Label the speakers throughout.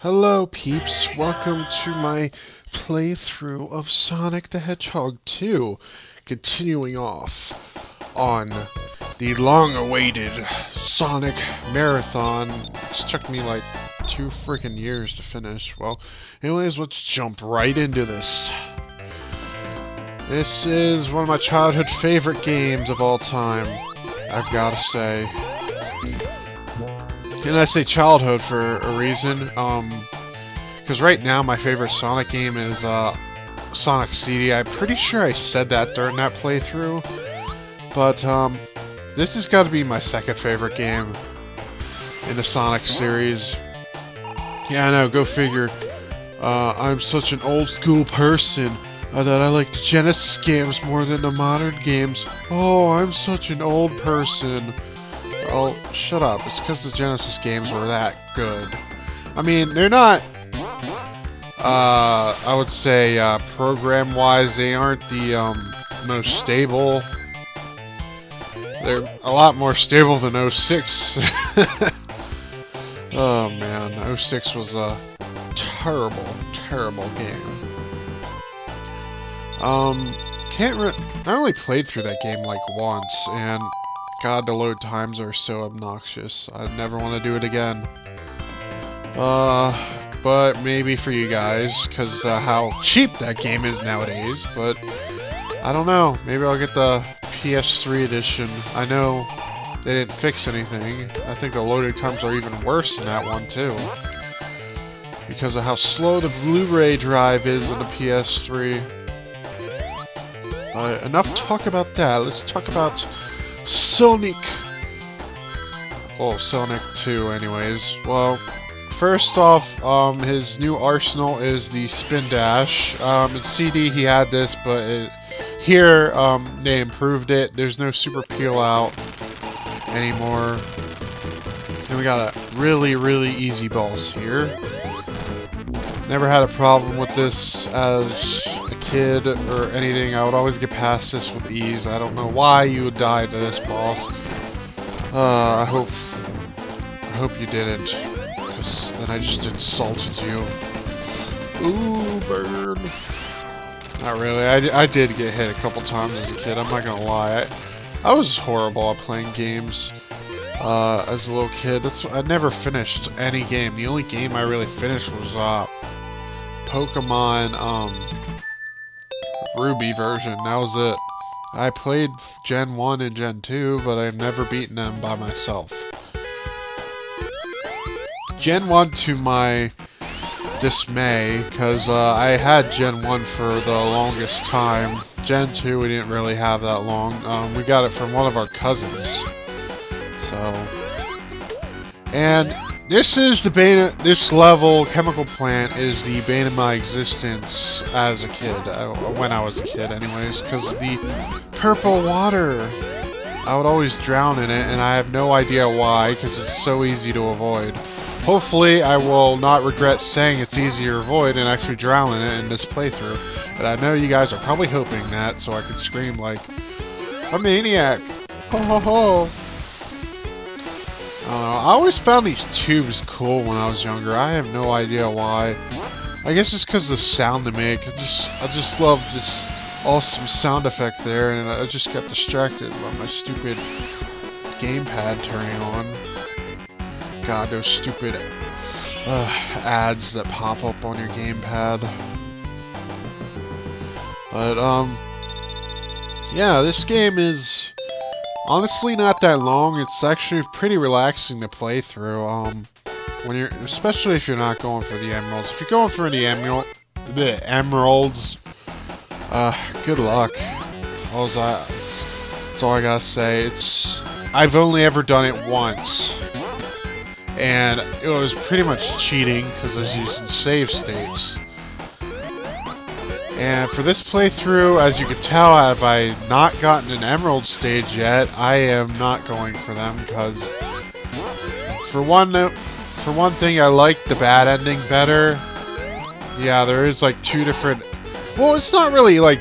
Speaker 1: Hello peeps, welcome to my playthrough of Sonic the Hedgehog 2, continuing off on the long-awaited Sonic Marathon. This took me like 2 freaking years to finish. Well, anyways, let's jump right into this. This is one of my childhood favorite games of all time, I've gotta say. And I say childhood for a reason, because right now my favorite Sonic game is, Sonic CD. I'm pretty sure I said that during that playthrough, but, this has got to be my second favorite game in the Sonic series. Yeah, I know, go figure. I'm such an old school person, that I like the Genesis games more than the modern games. Oh, I'm such an old person. Oh, shut up. It's because the Genesis games were that good. I mean, they're not, I would say, program-wise, they aren't the, most stable. They're a lot more stable than 06. Oh, man. 06 was a terrible, terrible game. I only played through that game, like, once, and God, the load times are so obnoxious. I'd never want to do it again. But maybe for you guys, because how cheap that game is nowadays, but I don't know. Maybe I'll get the PS3 edition. I know they didn't fix anything. I think the loading times are even worse in that one, too. Because of how slow the Blu-ray drive is in the PS3. Enough talk about that. Let's talk about Sonic. Well, Sonic 2 anyways. Well, first off, his new arsenal is the Spin Dash. In CD he had this, but here, they improved it. There's no super peel out anymore. And we got a really, really easy boss here. Never had a problem with this as a kid or anything. I would always get past this with ease. I don't know why you would die to this boss. I hope you didn't, because then I just insulted you. Ooh, burn. Not really. I did get hit a couple times as a kid. I'm not gonna lie. I was horrible at playing games as a little kid. I never finished any game. The only game I really finished was Pokemon Ruby version. That was it. I played Gen 1 and Gen 2, but I've never beaten them by myself. Gen 1 to my dismay, because I had Gen 1 for the longest time. Gen 2 we didn't really have that long. We got it from one of our cousins. So, and this is the bane. This level, Chemical Plant, is the bane of my existence as a kid. When I was a kid, anyways, because of the purple water. I would always drown in it, and I have no idea why, because it's so easy to avoid. Hopefully, I will not regret saying it's easy to avoid and actually drown in it in this playthrough. But I know you guys are probably hoping that, so I can scream like a maniac. Ho ho ho! I always found these tubes cool when I was younger. I have no idea why. I guess it's because of the sound they make. I just love this awesome sound effect there, and I just got distracted by my stupid gamepad turning on. God, those stupid ads that pop up on your gamepad. But yeah, this game is honestly not that long. It's actually pretty relaxing to play through. Especially if you're not going for the emeralds. If you're going for the emeralds, good luck. That's all I gotta say. I've only ever done it once, and it was pretty much cheating because I was using save states. And for this playthrough, as you can tell, have I not gotten an emerald stage yet, I am not going for them, because for one thing, I like the bad ending better. Yeah, there is like 2 different. Well, it's not really like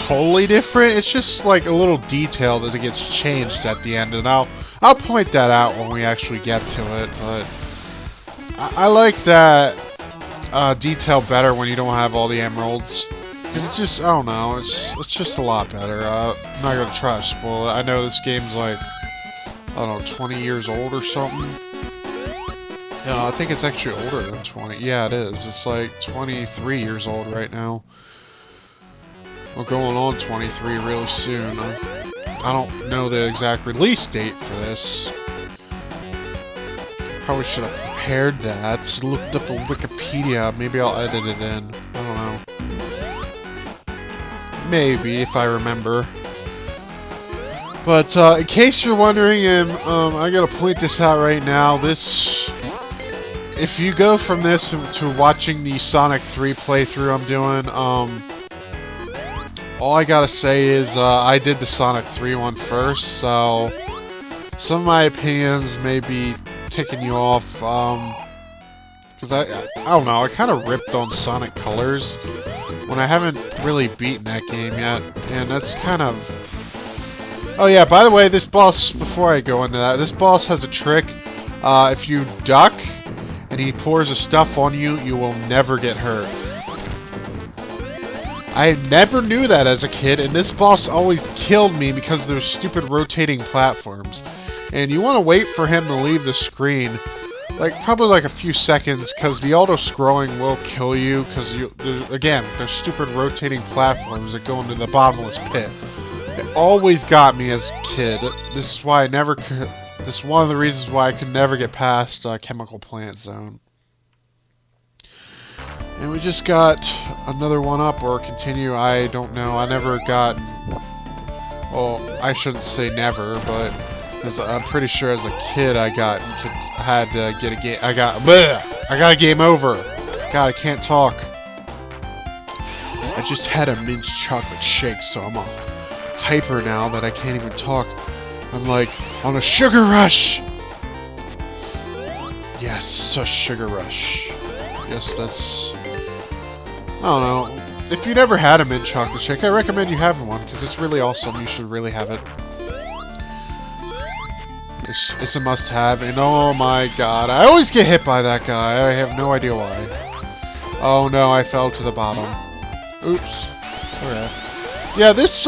Speaker 1: totally different. It's just like a little detail that gets changed at the end, and I'll point that out when we actually get to it. But I like that detail better when you don't have all the emeralds. Cause it's just, I don't know, it's just a lot better. I'm not gonna try to spoil it. I know this game's like, I don't know, 20 years old or something. Yeah, I think it's actually older than 20. Yeah, it is. It's like 23 years old right now. We're going on 23 really soon. I don't know the exact release date for this. Probably should have prepared that. Looked up on Wikipedia. Maybe I'll edit it in. I don't know. Maybe, if I remember. But in case you're wondering, and I gotta point this out right now, this... If you go from this to watching the Sonic 3 playthrough I'm doing, all I gotta say is I did the Sonic 3 one first, so some of my opinions may be ticking you off, because I don't know, I kind of ripped on Sonic Colors when I haven't really beaten that game yet, and that's kind of... Oh yeah, by the way, this boss, before I go into that, this boss has a trick. If you duck and he pours his stuff on you, you will never get hurt. I never knew that as a kid, and this boss always killed me because of those stupid rotating platforms. And you want to wait for him to leave the screen, like probably like a few seconds, because the auto-scrolling will kill you, because again, there's stupid rotating platforms that go into the bottomless pit. It always got me as a kid. This is why I never could... This is one of the reasons why I could never get past Chemical Plant Zone. And we just got another one up, or continue, I don't know. I never got... Well, I shouldn't say never, but I'm pretty sure as a kid I had to get a game... I got a game over! God, I can't talk. I just had a mint chocolate shake, so I'm all hyper now that I can't even talk. I'm like, on a sugar rush! Yes, a sugar rush. Yes, that's... I don't know. If you never had a mint chocolate shake, I recommend you have one, because it's really awesome. You should really have it. It's a must-have, and oh my god, I always get hit by that guy. I have no idea why. Oh no, I fell to the bottom. Oops. Okay. Yeah, this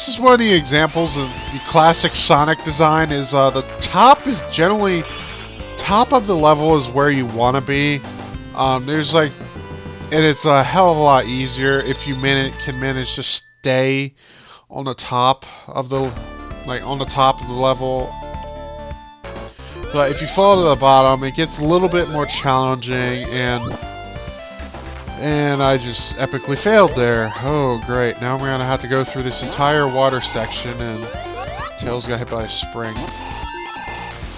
Speaker 1: is one of the examples of the classic Sonic design. Is the top is generally... Top of the level is where you want to be. There's like... And it's a hell of a lot easier if you can manage to stay on the top of the... Like, on the top of the level. But if you fall to the bottom, it gets a little bit more challenging, and I just epically failed there. Oh, great. Now we're gonna have to go through this entire water section, and Tails got hit by a spring.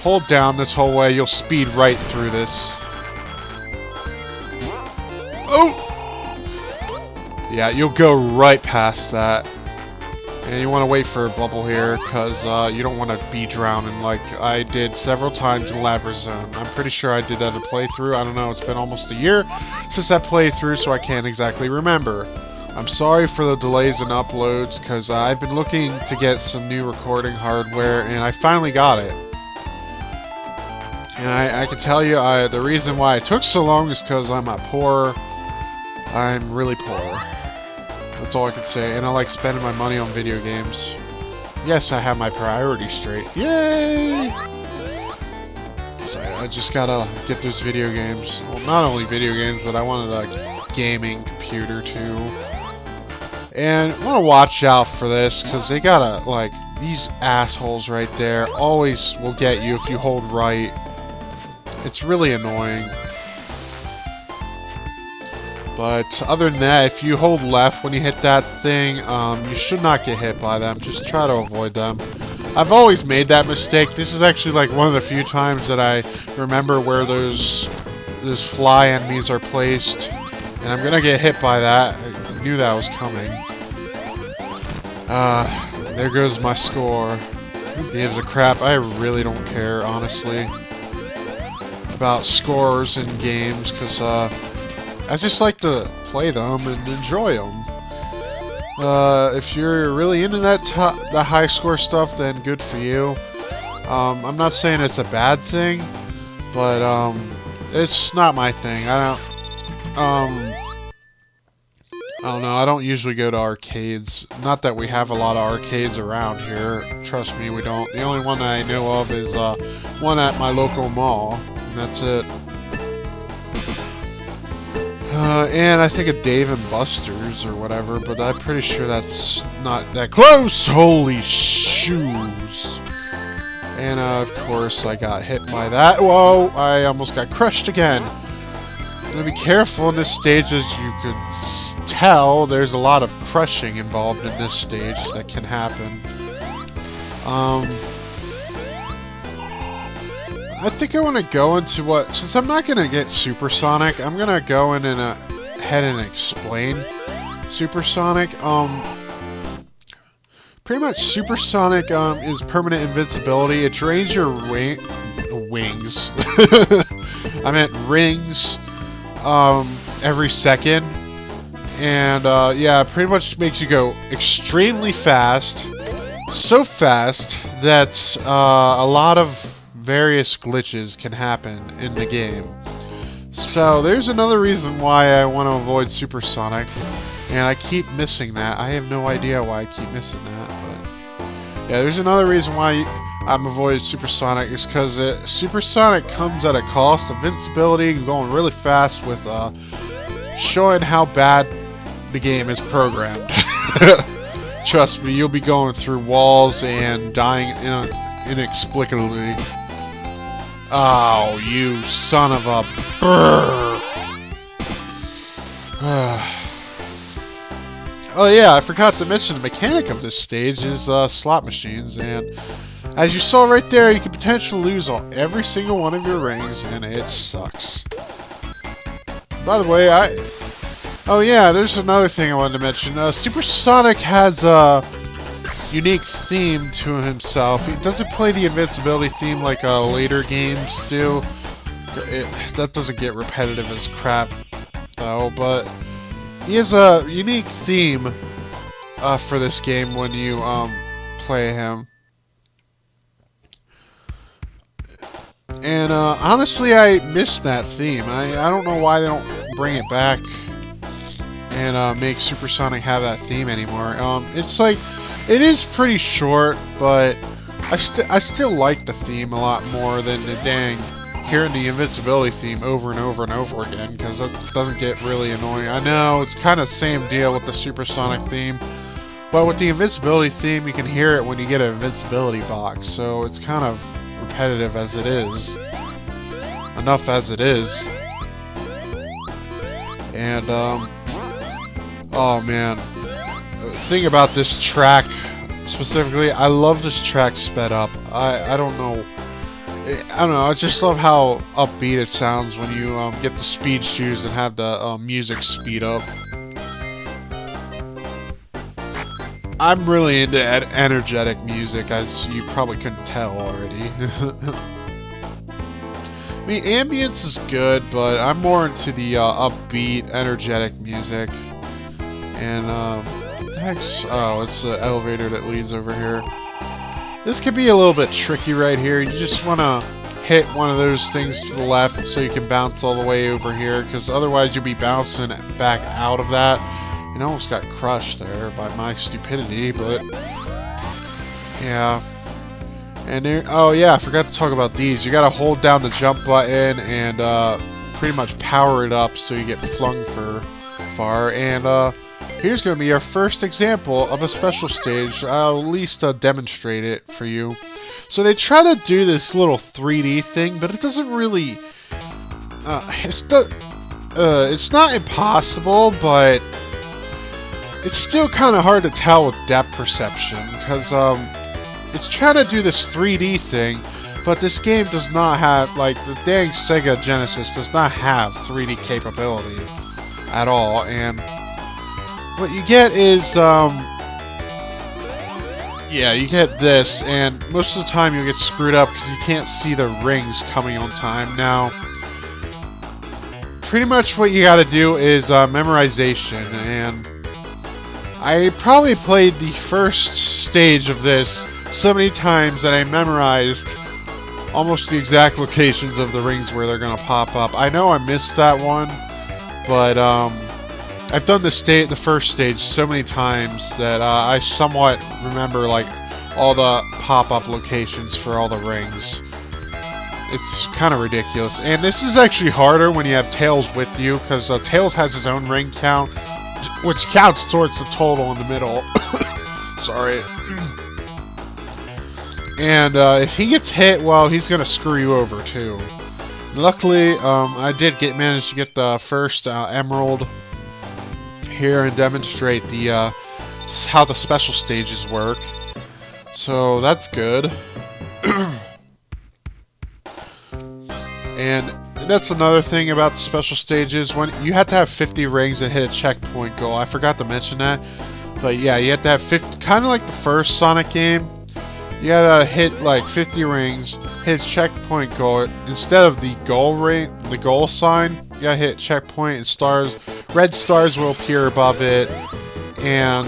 Speaker 1: Hold down this whole way, you'll speed right through this. Oh! Yeah, you'll go right past that. And you want to wait for a bubble here, because you don't want to be drowning like I did several times in Lava Zone. I'm pretty sure I did that in a playthrough. I don't know, it's been almost a year since that playthrough, so I can't exactly remember. I'm sorry for the delays in uploads, because I've been looking to get some new recording hardware, and I finally got it. And I can tell you, the reason why it took so long is because I'm really poor. That's all I can say, and I like spending my money on video games. Yes, I have my priorities straight. Yay! So I just gotta get those video games. Well, not only video games, but I wanted a gaming computer too. And I want to watch out for this, because they gotta, like, these assholes right there always will get you if you hold right. It's really annoying. But other than that, if you hold left when you hit that thing, you should not get hit by them. Just try to avoid them. I've always made that mistake. This is actually like one of the few times that I remember where those fly enemies are placed. And I'm gonna get hit by that. I knew that was coming. There goes my score. Who gives a crap? I really don't care, honestly, about scores in games, because I just like to play them and enjoy them. If you're really into the high score stuff, then good for you. I'm not saying it's a bad thing, but It's not my thing. I don't know. I don't usually go to arcades. Not that we have a lot of arcades around here. Trust me, we don't. The only one that I know of is one at my local mall, and that's it. And I think of Dave and Buster's or whatever, but I'm pretty sure that's not that close. Holy shoes! And of course, I got hit by that. Whoa! I almost got crushed again. I'm gonna be careful in this stage, as you could tell. There's a lot of crushing involved in this stage that can happen. I think I want to go into what, since I'm not gonna get supersonic, I'm gonna go in and ahead and explain supersonic. Pretty much supersonic is permanent invincibility. It drains your wings. I meant rings every second. And, yeah, it pretty much makes you go extremely fast. So fast that a lot of various glitches can happen in the game. So, there's another reason why I want to avoid supersonic. And I keep missing that. I have no idea why I keep missing that. But, yeah, there's another reason why I'm avoiding supersonic. Is because supersonic comes at a cost of invincibility and going really fast with showing how bad the game is programmed. Trust me, you'll be going through walls and dying inexplicably. Oh, you son of a brrr. Oh yeah, I forgot to mention the mechanic of this stage is slot machines, and as you saw right there, you can potentially lose every single one of your rings, and it sucks. By the way, oh yeah, there's another thing I wanted to mention. Supersonic has a unique theme to himself. He doesn't play the invincibility theme like later games do. That doesn't get repetitive as crap, though, but he has a unique theme for this game when you play him. And honestly, I miss that theme. I don't know why they don't bring it back and make Supersonic have that theme anymore. It's like, it is pretty short, but I still like the theme a lot more than the dang hearing the invincibility theme over and over and over again, because that doesn't get really annoying. I know, it's kind of the same deal with the Supersonic theme, but with the invincibility theme, you can hear it when you get an invincibility box, so it's kind of repetitive as it is. Enough as it is. And, oh man. The thing about this track, specifically, I love this track sped up. I don't know. I just love how upbeat it sounds when you get the speed shoes and have the music speed up. I'm really into energetic music, as you probably couldn't tell already. I mean, ambience is good, but I'm more into the upbeat, energetic music. And, what the heck's... Oh, it's the elevator that leads over here. This could be a little bit tricky right here. You just want to hit one of those things to the left so you can bounce all the way over here, because otherwise you'll be bouncing back out of that. And I almost got crushed there by my stupidity, but... Yeah. And there... Oh yeah, I forgot to talk about these. You gotta hold down the jump button and pretty much power it up so you get flung far. And here's gonna be our first example of a special stage. I'll at least demonstrate it for you. So they try to do this little 3D thing, but it doesn't really... it's not impossible, but... It's still kind of hard to tell with depth perception, because it's trying to do this 3D thing, but this game does not have, like, the dang Sega Genesis does not have 3D capability at all, and what you get is, yeah, you get this, and most of the time you'll get screwed up because you can't see the rings coming on time. Now, pretty much what you gotta do is memorization, and I probably played the first stage of this so many times that I memorized almost the exact locations of the rings where they're gonna pop up. I know I missed that one, but I've done the first stage so many times that I somewhat remember like all the pop-up locations for all the rings. It's kind of ridiculous. And this is actually harder when you have Tails with you, because Tails has his own ring count, which counts towards the total in the middle. Sorry. And if he gets hit, well, he's gonna screw you over too. Luckily, I did manage to get the first emerald here and demonstrate the how the special stages work. So that's good. And that's another thing about the special stages. When you have to have 50 rings and hit a checkpoint goal. I forgot to mention that. But yeah, you have to have 50, kind of like the first Sonic game. You gotta hit like 50 rings, hit checkpoint goal. Instead of the goal the goal sign, you gotta hit checkpoint and stars. Red stars will appear above it. And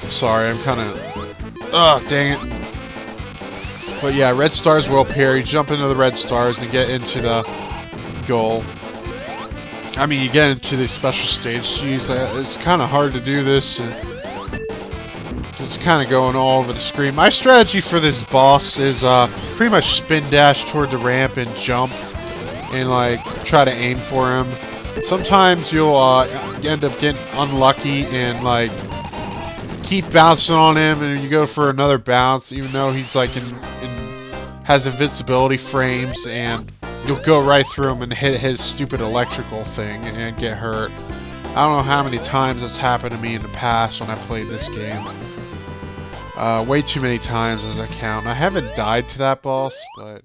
Speaker 1: sorry, I'm kind of... Ugh, dang it. But yeah, red stars will appear. You jump into the red stars and get into the goal. I mean, you get into the special stage. Jeez, it's kind of hard to do this. It's kind of going all over the screen. My strategy for this boss is pretty much spin dash toward the ramp and jump. And like, try to aim for him. Sometimes you'll end up getting unlucky and like keep bouncing on him, and you go for another bounce, even though he's like has invincibility frames, and you'll go right through him and hit his stupid electrical thing and get hurt. I don't know how many times that's happened to me in the past when I played this game. Way too many times as I count. I haven't died to that boss, but